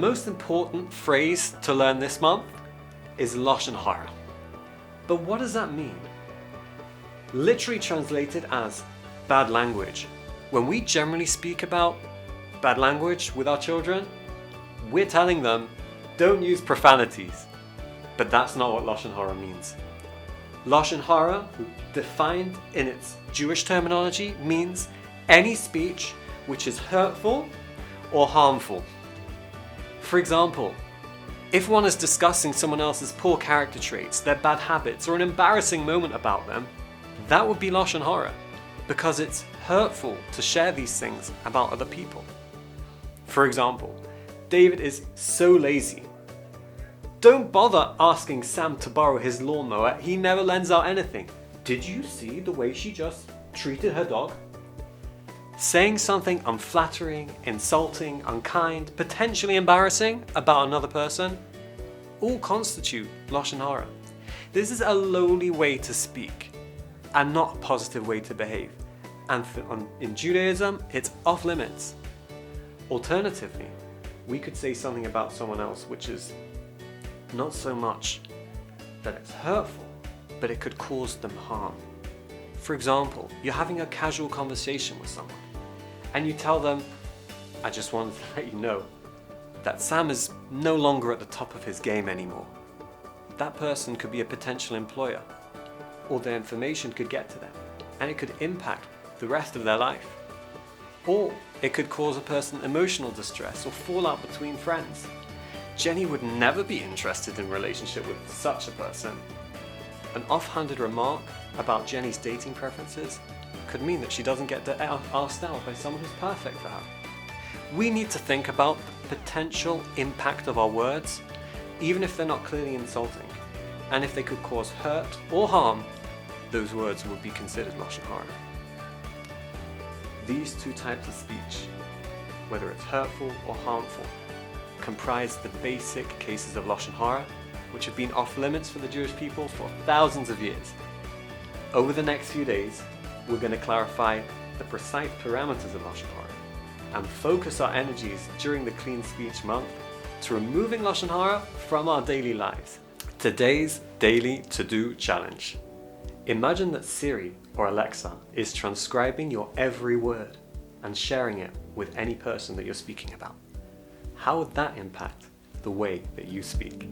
most important phrase to learn this month is Lashon Hara. But what does that mean? Literally translated as bad language. When we generally speak about bad language with our children, we're telling them, don't use profanities. But that's not what Lashon Hara means. Lashon Hara, defined in its Jewish terminology, means any speech which is hurtful or harmful. For example, if one is discussing someone else's poor character traits, their bad habits, or an embarrassing moment about them, that would be Lashon Hara, because it's hurtful to share these things about other people. For example, David is so lazy. Don't bother asking Sam to borrow his lawnmower, he never lends out anything. Did you see the way she just treated her dog? Saying something unflattering, insulting, unkind, potentially embarrassing about another person, all constitute Lashon Hara. This is a lowly way to speak, and not a positive way to behave. And in Judaism, it's off limits. Alternatively, we could say something about someone else which is not so much that it's hurtful, but it could cause them harm. For example, you're having a casual conversation with someone, and you tell them, I just wanted to let you know that Sam is no longer at the top of his game anymore. That person could be a potential employer, or their information could get to them, and it could impact the rest of their life. Or it could cause a person emotional distress or fallout between friends. Jenny would never be interested in a relationship with such a person. An offhanded remark about Jenny's dating preferences could mean that she doesn't get asked out by someone who's perfect for her. We need to think about the potential impact of our words, even if they're not clearly insulting. And if they could cause hurt or harm, those words would be considered Lashon Hara. These two types of speech, whether it's hurtful or harmful, comprise the basic cases of Lashon Hara, which have been off limits for the Jewish people for thousands of years. Over the next few days, we're going to clarify the precise parameters of Lashon Hara and focus our energies during the Clean Speech Month to removing Lashon Hara from our daily lives. Today's Daily To-Do Challenge. Imagine that Siri or Alexa is transcribing your every word and sharing it with any person that you're speaking about. How would that impact the way that you speak?